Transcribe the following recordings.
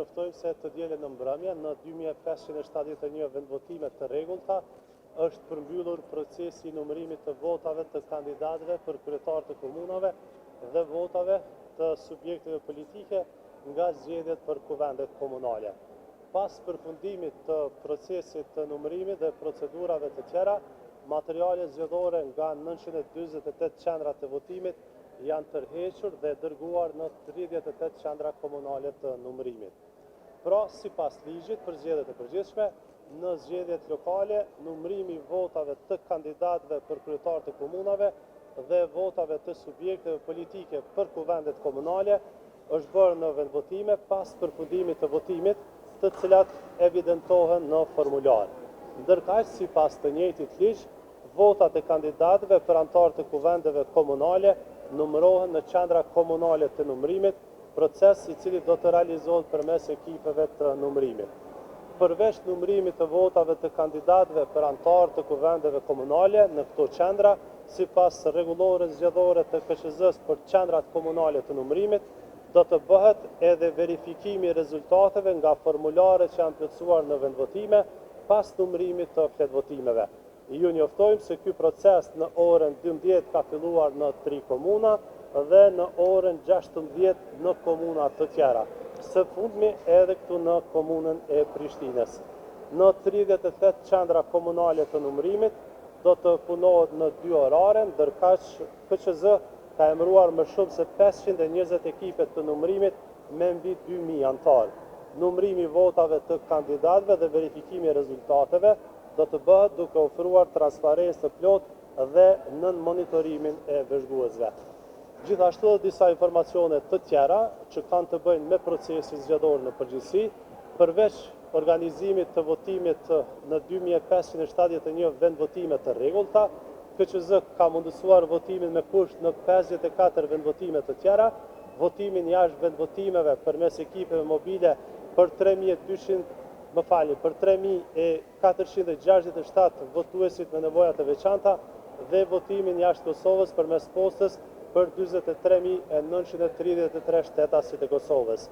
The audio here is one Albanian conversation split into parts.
njoftojmë se të dielën në mbrëmje në 2571 vendvotime të rregullta është përmbyllur procesi i numërimit të votave të kandidatëve për kryetar të komunave dhe votave të subjekteve politike nga zgjedhjet për kuvendet komunale. Pas përfundimit të procesit të numërimit dhe procedurave të tjera, materiale zgjedhore nga 948 qendra të votimit janë tërhequr dhe dërguar në 38 qendra komunale të numërimit. Pra, sipas ligjit për zgjedhjet e përgjithshme, në zgjedhjet lokale, numërimi i votave të kandidatëve për kryetar të komunave dhe votave të subjekteve politike për kuvendet komunale është bërë në vendvotime pas përfundimit të votimit, të cilat evidentohen në formular. Ndërkaq, sipas të njëjtit ligj, votat e kandidatëve për anëtar të kuvendeve komunale numërohen në qendra komunale të numërimit, proces i cili do të realizohet përmes ekipeve të numërimit. Përveç numërimit të votave të kandidatëve për anëtar të kuvendeve komunale në këto qendra, sipas rregullores zgjedhore të KSZ-s për qendrat komunale të numërimit, do të bëhet edhe verifikimi i rezultateve nga formularet që janë plotësuar në vendvotime pas numërimit të fletvotimeve. Ju njoftojmë se ky proces në orën 12 ka filluar në 3 komuna dhe në orën 16 në komuna të tjera. Së fundmi edhe këtu në komunën e Prishtinës. Në 38 qendra komunale të numërimit do të punohet në 2 orare, ndërkaq KQZ ka emëruar më shumë se 520 ekipe të numërimit me mbi 2000 anëtar. Numërimi i votave të kandidatëve dhe verifikimi i rezultateve do të bëhet duke ofruar transparencë të plotë dhe nën monitorimin e vëzhguesve. Gjithashtu disa informacione të tjera që kanë të bëjnë me procesin zgjedhor në përgjithësi, përveç organizimit të votimit në 2571 vendvotime të rregullta, KQZ ka mundësuar votimin me kusht në 54 vendvotime të tjera, votimin jashtë vendvotimeve përmes ekipeve mobile për 3467 votuesit me nevoja të veçanta dhe votimin jashtë Kosovës përmes postës për 43933 shtetasit e Kosovës.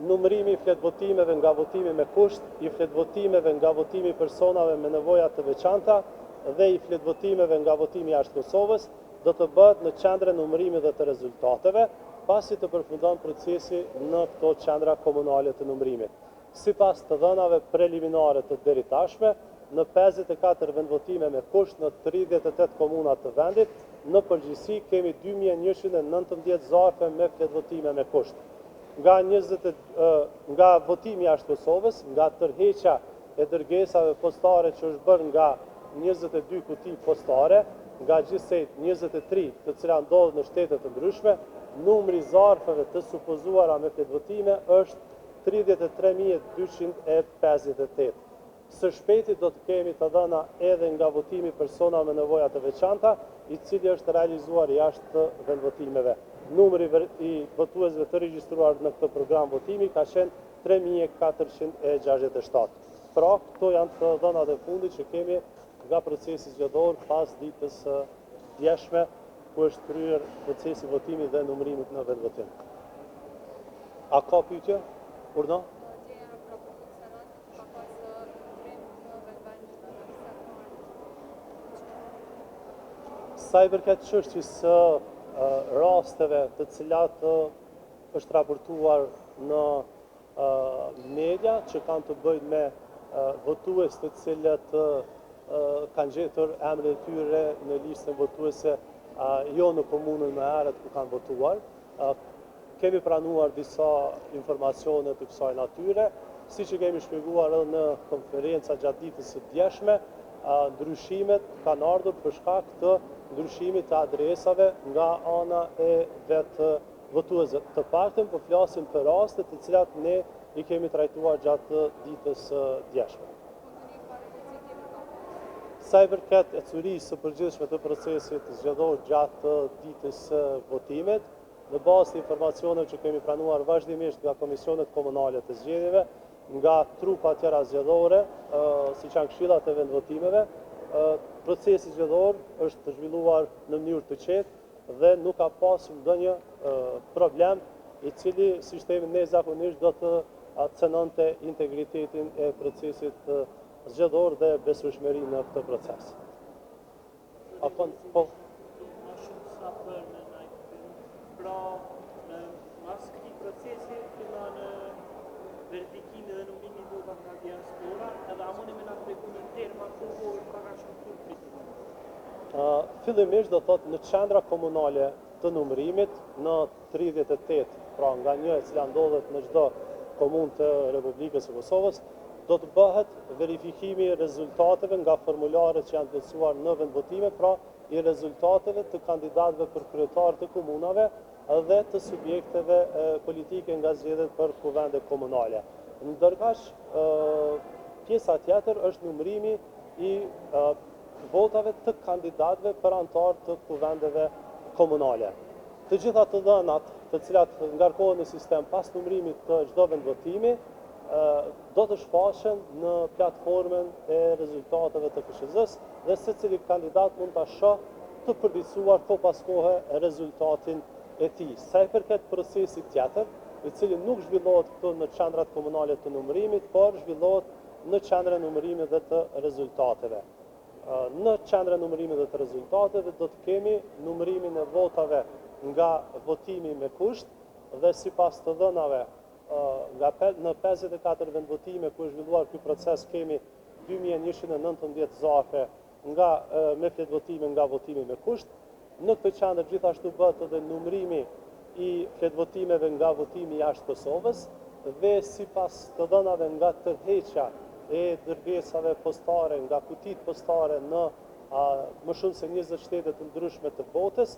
Numërimi i fletvotimeve nga votimi me kusht, i fletvotimeve nga votimi personave me nevoja të veçanta dhe i fletvotimeve nga votimi jashtë Kosovës do të bëhet në qendra numërimi dhe të rezultateve, pasi të përfundon procesi në këto qendra komunale të numërimit. Sipas të dhënave preliminare të deri tashme, në 54 vendvotime me kusht në 38 komuna të vendit, në përgjithësi kemi 2119 zarfe me fletvotime me kusht. Nga votimi jashtë Kosovës, nga tërheqja e dërgesave postare që është bërë nga 22 kuti postare, nga gjithsejt 23 të cilat ndodhen në shtete të ndryshme, numri zarfeve të supozuara me fletvotime është 33.258. Së shpejti do të kemi të dhëna edhe nga votimi persona me nevoja të veçanta, i cili është realizuar jashtë vendvotimeve. Numri i votuesve të regjistruar në këtë program votimi ka qenë 3467. Pra, këto janë të dhënat e fundit që kemi nga procesi zgjedhor pas ditës djeshme, ku është kryer procesi votimi dhe numërimit në vendvotim. A ka pyetje? Urdo? Sa i përket çështjes së rasteve të cilat është raportuar në media që kanë të bëjnë me votues të cilët kanë gjetur emrin e tyre në listën votuese jo në komunën më herët ku kanë votuar. Kemi pranuar disa informacione të kësaj natyre, siç e kemi shpjeguar edhe në konferenca gjatë ditës së djeshme, ndryshimet kanë ardhur për shkak të ndryshimit të adresave nga ana e vetë votuesve. Të paktën po flasim për raste të cilat ne i kemi trajtuar gjatë ditës së djeshme. Sa i përket ecurisë së përgjithshme të procesit zgjedhor gjatë ditës së votimit, në bazë të informacioneve që kemi pranuar vazhdimisht nga komisionet komunale të zgjedhjeve, nga trupa tjera zgjedhore, siç janë këshillat e vendvotimeve, procesi zgjedhor është të zhvilluar në mënyrë të qetë dhe nuk ka pasur ndonjë problem i cili sistemi ne zakonisht do të cënonte integritetin e procesit zgjedhor dhe besueshmëri në këtë proces. Po. Pra, mas këtij procesi fillon verifikimin dhe numrimin e votave nga diaspora, edhe a mundi me na tregu në terma kohor ka shkruar pritet. Fillimisht do thotë në qendra komunale të numërimit në 38, pra nga një e cila ndodhet në çdo komunë të Republikës së Kosovës, do të bëhet verifikimi i rezultateve nga formularet që janë plotësuar në vendvotime, pra i rezultateve të kandidatëve për kryetar të komunave dhe të subjekteve politike nga zgjedhjet për kuvende komunale. Ndërkaq, pjesa tjetër është numërimi i votave të kandidatëve për anëtar të kuvendeve komunale. Të gjitha të dhënat, të cilat ngarkohen në sistem pas numërimit të çdo vendvotimi, do të shfaqen në platformën e rezultateve të KSZ-s dhe secili kandidat mund ta shohë të përditësuar kohë pas kohe rezultatin e tij. Sa i përket procesit tjetër, i cili nuk zhvillohet këtu në qendrat komunale të numërimit, por zhvillohet në qendrën e numërimit dhe të rezultateve. Në qendrën e numërimit dhe të rezultateve do të kemi numërimin e votave nga votimi me kusht dhe sipas të dhënave në 54 vendvotime ku është zhvilluar ky proces kemi 2119 zafe me fletvotime nga votimi me kusht. Në këtë qendër gjithashtu bëhet edhe numërimi i fletvotimeve nga votimi jashtë Kosovës dhe sipas të dhënave nga tërheqja e dërgesave postare, nga kutit postare në më shumë se 20 shtete të ndryshme të botës,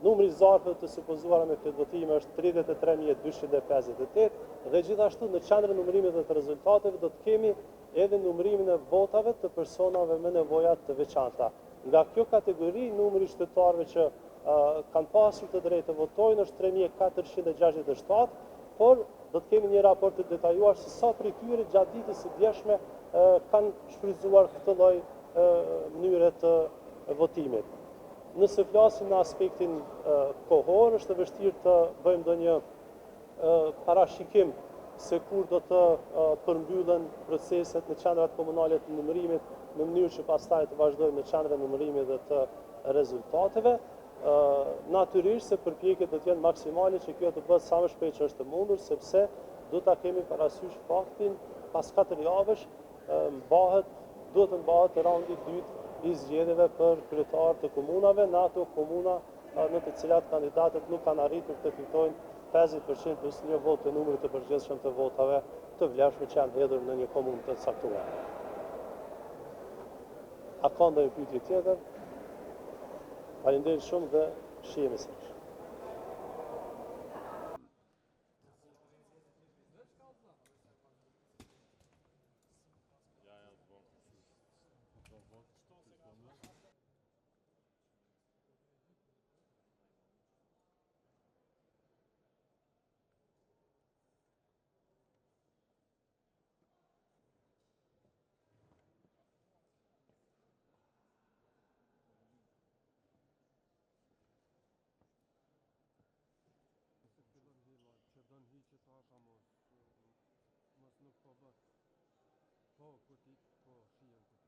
numri i zarfeve të supozuara me fletvotime është 33.258 dhe gjithashtu në qendrën e numërimit dhe të rezultateve do të kemi edhe numërimin e votave të personave me nevoja të veçanta. Nga kjo kategori, numri i shtetërorëve që kanë pasur të drejtë të votojnë është 3467, por do të kemi një raport të detajuar se sa prej tyre gjatë ditës së djeshme kanë shfrytzuar këtë lloj mënyre të votimit. Nëse flasim në aspektin kohor, është e vështirë të bëjmë ndonjë parashikim se kur do të përmbyllen proceset në qendrat komunale të numërimit në mënyrë që pastaj të vazhdojmë në qendrën e numërimit dhe të rezultateve. Natyrisht se përpjekjet do të jenë maksimale që kjo të bëhet sa më shpejt që është e mundur, sepse do ta kemi parasysh faktin pas 4 javësh duhet të mbahet raundi i dytë i zgjedhjeve për kryetar të komunave në ato komuna në të cilat kandidatët nuk kanë arritur të fitojnë 50% plus një vot të numrit të përgjithshëm të votave të vlerëshme që janë hedhur në një komunë të caktuar. A ka ndonjë pyetje tjetër? Faleminderit shumë dhe shihemi sërish. Që dënë hiqe ta ka mos nuk po bët. Po, kur ti, po, shijen të